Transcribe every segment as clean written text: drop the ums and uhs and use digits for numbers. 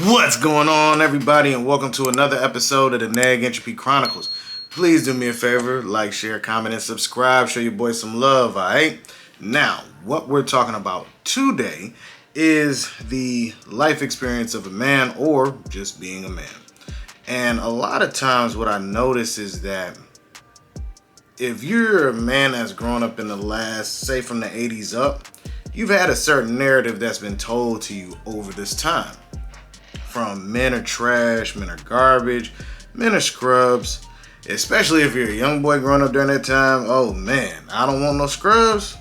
What's going on, everybody, and welcome to another episode of the Neg Entropy Chronicles. Please do me a favor, like, share, comment, and subscribe. Show your boy some love, alright? Now, what we're talking about today is the life experience of a man or just being a man. And a lot of times what I notice is that if you're a man that's grown up in the last, say from the 80s up, you've had a certain narrative that's been told to you over this time. From men are trash, men are garbage, men are scrubs. Especially if you're a young boy growing up during that time. Oh man, I don't want no scrubs.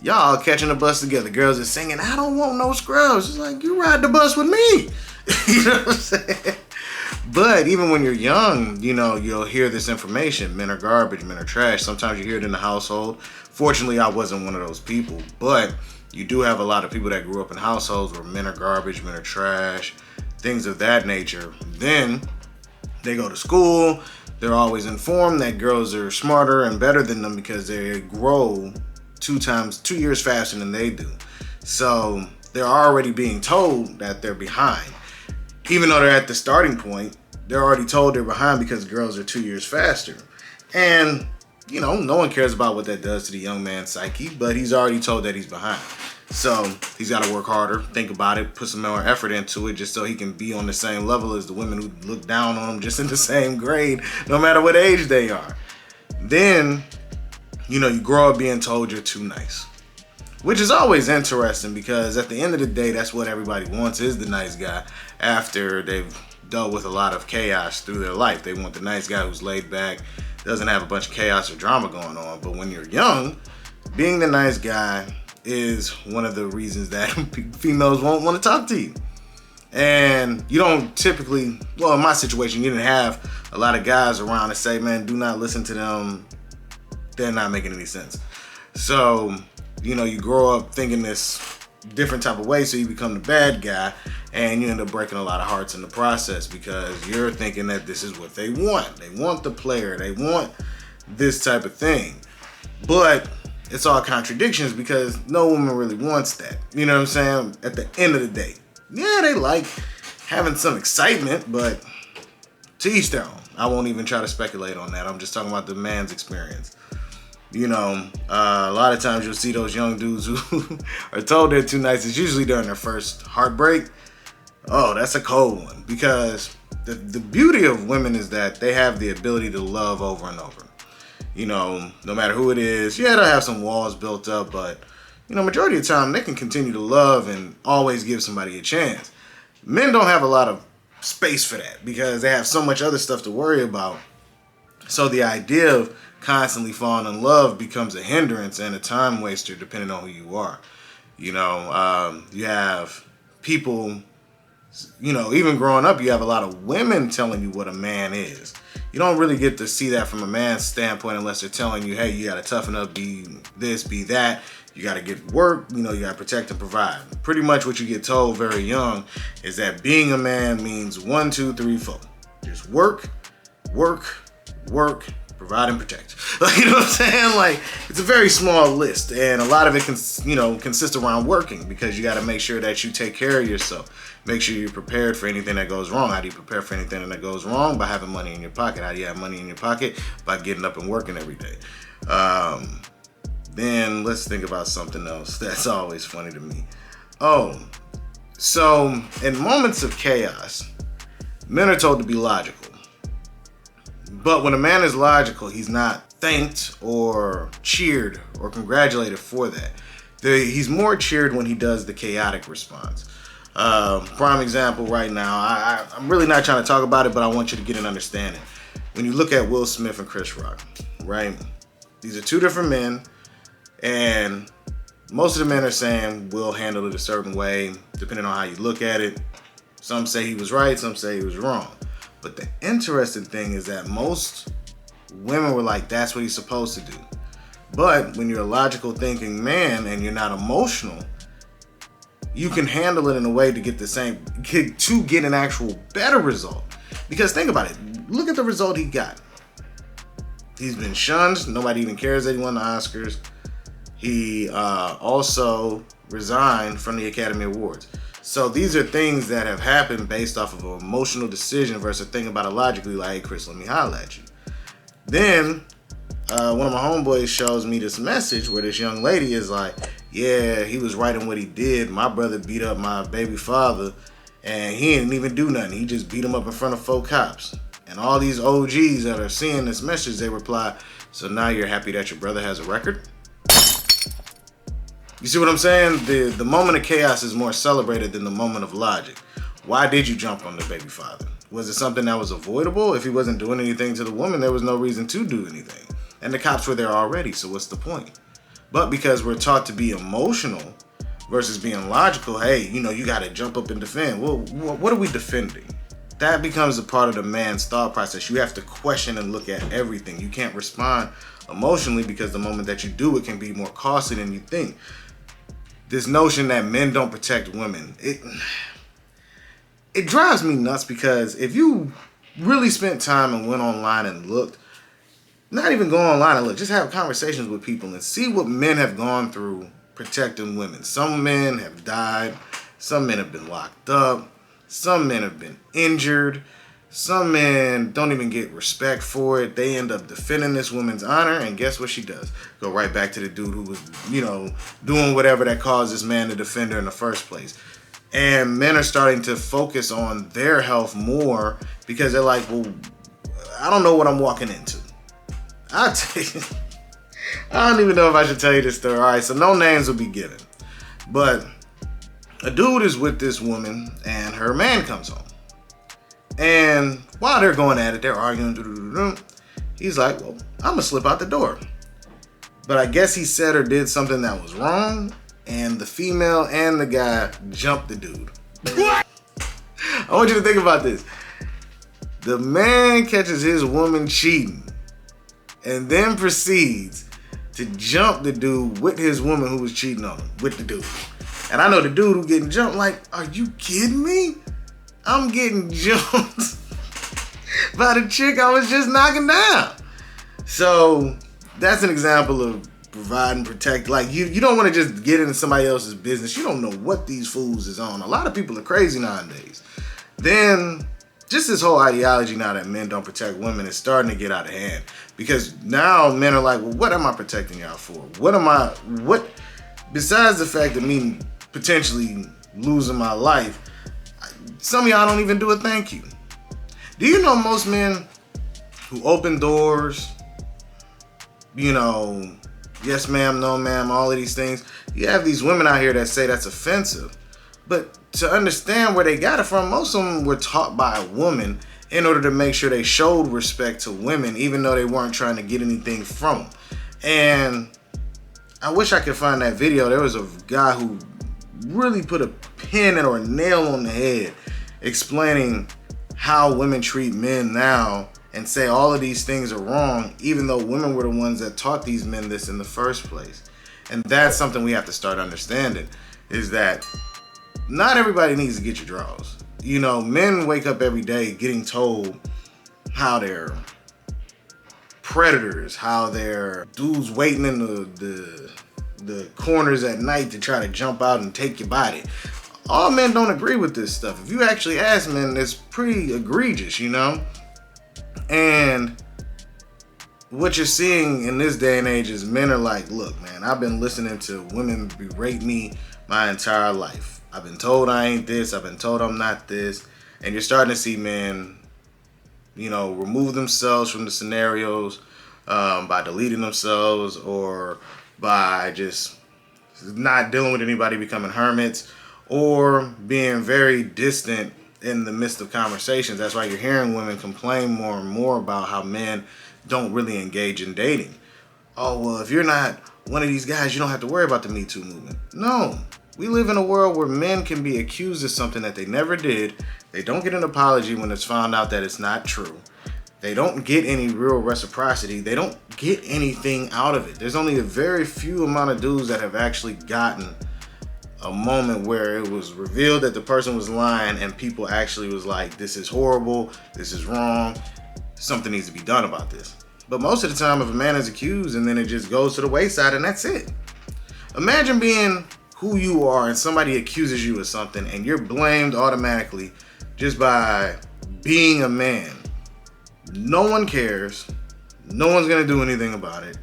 Y'all catching the bus together. Girls are singing, I don't want no scrubs. It's like, you ride the bus with me. You know what I'm saying? But even when you're young, you know, you'll hear this information. Men are garbage, men are trash. Sometimes you hear it in the household. Fortunately, I wasn't one of those people. But you do have a lot of people that grew up in households where men are garbage, men are trash, things of that nature. Then they go to school. They're always informed that girls are smarter and better than them because they grow 2 years faster than they do. So they're already being told that they're behind. Even though they're at the starting point, they're already told they're behind because girls are 2 years faster. And, you know, no one cares about what that does to the young man's psyche, but he's already told that he's behind. So he's got to work harder, think about it, put some more effort into it just so he can be on the same level as the women who look down on him, just in the same grade, no matter what age they are. Then, you know, you grow up being told you're too nice, which is always interesting because at the end of the day, that's what everybody wants, is the nice guy after they've dealt with a lot of chaos through their life. They want the nice guy who's laid back, doesn't have a bunch of chaos or drama going on. But when you're young, being the nice guy is one of the reasons that females won't want to talk to you. And you don't typically, well, in my situation, you didn't have a lot of guys around to say, man, do not listen to them. They're not making any sense. So, you know, you grow up thinking this different type of way, so you become the bad guy, and you end up breaking a lot of hearts in the process because you're thinking that this is what they want. They want the player. They want this type of thing. But it's all contradictions because no woman really wants that. You know what I'm saying? At the end of the day, yeah, they like having some excitement, but to each their own. I won't even try to speculate on that. I'm just talking about the man's experience. You know, a lot of times you'll see those young dudes who are told they're too nice. It's usually during their first heartbreak. Oh, that's a cold one because the beauty of women is that they have the ability to love over and over. You know, no matter who it is, yeah, they'll have some walls built up, but, you know, majority of the time they can continue to love and always give somebody a chance. Men don't have a lot of space for that because they have so much other stuff to worry about. So the idea of constantly falling in love becomes a hindrance and a time waster depending on who you are. You know, you have people, you know, even growing up, you have a lot of women telling you what a man is. You don't really get to see that from a man's standpoint unless they're telling you, hey, you got to toughen up, be this, be that. You got to get work, you know, you got to protect and provide. Pretty much what you get told very young is that being a man means 1, 2, 3, 4. Just work, provide and protect. Like, you know what I'm saying? Like, it's a very small list, and a lot of it can, you know, consists around working because you got to make sure that you take care of yourself. Make sure you're prepared for anything that goes wrong. How do you prepare for anything that goes wrong? By having money in your pocket. How do you have money in your pocket? By getting up and working every day. Then let's think about something else that's always funny to me. Oh, so in moments of chaos, men are told to be logical. But when a man is logical, he's not thanked or cheered or congratulated for that. He's more cheered when he does the chaotic response. Prime example right now, I'm really not trying to talk about it, but I want you to get an understanding. When you look at Will Smith and Chris Rock, right? These are 2 different men, and most of the men are saying Will handled it a certain way, depending on how you look at it. Some say he was right, some say he was wrong. But the interesting thing is that most women were like, that's what he's supposed to do. But when you're a logical thinking man and you're not emotional, you can handle it in a way to get an actual better result. Because think about it. Look at the result he got. He's been shunned. Nobody even cares that he won the Oscars. He also resigned from the Academy Awards. So these are things that have happened based off of an emotional decision versus thinking about it logically, like, hey, Chris, let me holler at you. Then one of my homeboys shows me this message where this young lady is like, yeah, he was right in what he did. My brother beat up my baby father and he didn't even do nothing. He just beat him up in front of 4 cops. And all these OGs that are seeing this message, they reply, so now you're happy that your brother has a record? You see what I'm saying? The moment of chaos is more celebrated than the moment of logic. Why did you jump on the baby father? Was it something that was avoidable? If he wasn't doing anything to the woman, there was no reason to do anything. And the cops were there already, so what's the point? But because we're taught to be emotional versus being logical, hey, you gotta jump up and defend. Well, what are we defending? That becomes a part of the man's thought process. You have to question and look at everything. You can't respond emotionally because the moment that you do, it can be more costly than you think. This notion that men don't protect women, it drives me nuts, because if you really spent time and went online and looked, not even go online and look, just have conversations with people and see what men have gone through protecting women. Some men have died. Some men have been locked up. Some men have been injured. Some men don't even get respect for it. They end up defending this woman's honor, and guess what she does? Go right back to the dude who was, doing whatever that caused this man to defend her in the first place. And men are starting to focus on their health more because they're like, well, I don't know what I'm walking into. I'll tell you. I don't even know if I should tell you this story. All right, so no names will be given. But a dude is with this woman and her man comes home. And while they're going at it, they're arguing. He's like, well, I'm going to slip out the door. But I guess he said or did something that was wrong. And the female and the guy jumped the dude. What? I want you to think about this. The man catches his woman cheating and then proceeds to jump the dude with his woman who was cheating on him, with the dude. And I know the dude who getting jumped like, are you kidding me? I'm getting jumped by the chick I was just knocking down. So that's an example of provide and protect. Like, you don't want to just get into somebody else's business. You don't know what these fools is on. A lot of people are crazy nowadays. Then just this whole ideology now that men don't protect women is starting to get out of hand, because now men are like, well, what am I protecting y'all for? What besides the fact of me potentially losing my life, some of y'all don't even do a thank you. Do you know most men who open doors, yes ma'am, no ma'am, all of these things, you have these women out here that say that's offensive. But to understand where they got it from, most of them were taught by a woman in order to make sure they showed respect to women, even though they weren't trying to get anything from them. And I wish I could find that video. There was a guy who really put a pin or a nail on the head explaining how women treat men now and say all of these things are wrong, even though women were the ones that taught these men this in the first place. And that's something we have to start understanding, is that not everybody needs to get your draws. Men wake up every day getting told how they're predators, how they're dudes waiting in the corners at night to try to jump out and take your body. All men don't agree with this stuff. If you actually ask men, it's pretty egregious, And what you're seeing in this day and age is men are like, look, man, I've been listening to women berate me my entire life. I've been told I ain't this. I've been told I'm not this. And you're starting to see men, remove themselves from the scenarios by deleting themselves or by just not dealing with anybody, becoming hermits, or being very distant in the midst of conversations. That's why you're hearing women complain more and more about how men don't really engage in dating. Oh, well, if you're not one of these guys, you don't have to worry about the Me Too movement. No, we live in a world where men can be accused of something that they never did. They don't get an apology when it's found out that it's not true. They don't get any real reciprocity. They don't get anything out of it. There's only a very few amount of dudes that have actually gotten a moment where it was revealed that the person was lying and people actually was like, this is horrible, this is wrong, something needs to be done about this. But most of the time, if a man is accused and then it just goes to the wayside and that's it. Imagine being who you are and somebody accuses you of something and you're blamed automatically just by being a man, no one cares. No one's going to do anything about it.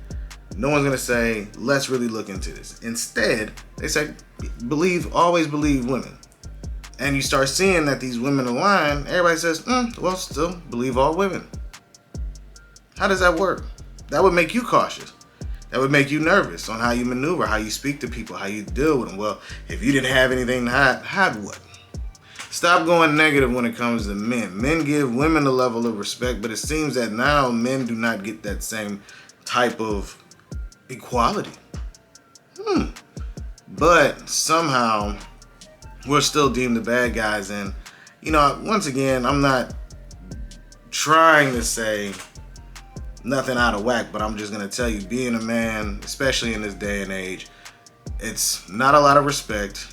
No one's going to say, let's really look into this. Instead, they say, always believe women. And you start seeing that these women align, everybody says, well, still believe all women. How does that work? That would make you cautious. That would make you nervous on how you maneuver, how you speak to people, how you deal with them. Well, if you didn't have anything to hide what? Stop going negative when it comes to men. Men give women a level of respect, but it seems that now men do not get that same type of equality. But somehow we're still deemed the bad guys. And, once again, I'm not trying to say nothing out of whack, but I'm just going to tell you, being a man, especially in this day and age, it's not a lot of respect.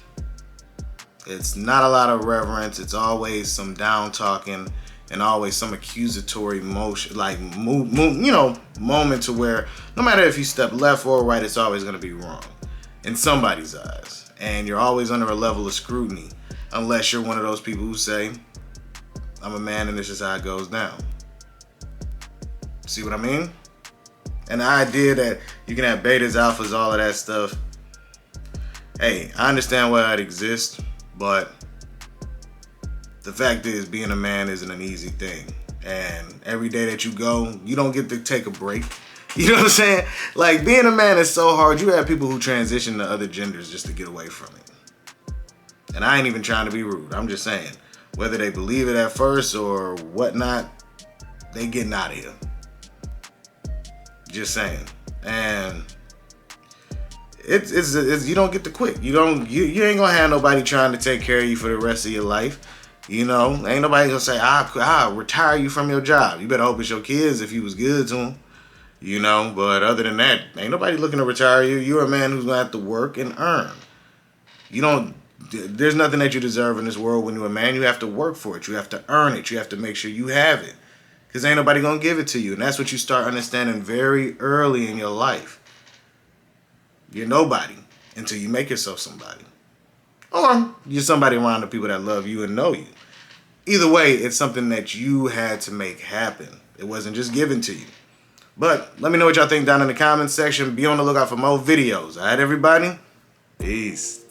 It's not a lot of reverence. It's always some down talking and always some accusatory motion, like moment to where no matter if you step left or right, it's always going to be wrong in somebody's eyes. And you're always under a level of scrutiny unless you're one of those people who say, I'm a man and this is how it goes down. See what I mean? And the idea that you can have betas, alphas, all of that stuff. Hey, I understand why that exists. But the fact is, being a man isn't an easy thing. And every day that you go, you don't get to take a break. You know what I'm saying? Like, being a man is so hard. You have people who transition to other genders just to get away from it. And I ain't even trying to be rude. I'm just saying, whether they believe it at first or whatnot, they getting out of here. Just saying. And it's you don't get to quit. You ain't gonna have nobody trying to take care of you for the rest of your life. Ain't nobody gonna say, I'll retire you from your job. You better hope it's your kids if you was good to them. But other than that, ain't nobody looking to retire you. You're a man who's gonna have to work and earn. There's nothing that you deserve in this world when you're a man. You have to work for it. You have to earn it. You have to make sure you have it. Because ain't nobody gonna give it to you. And that's what you start understanding very early in your life. You're nobody until you make yourself somebody. Or you're somebody around the people that love you and know you. Either way, it's something that you had to make happen. It wasn't just given to you. But let me know what y'all think down in the comments section. Be on the lookout for more videos. All right, everybody? Peace.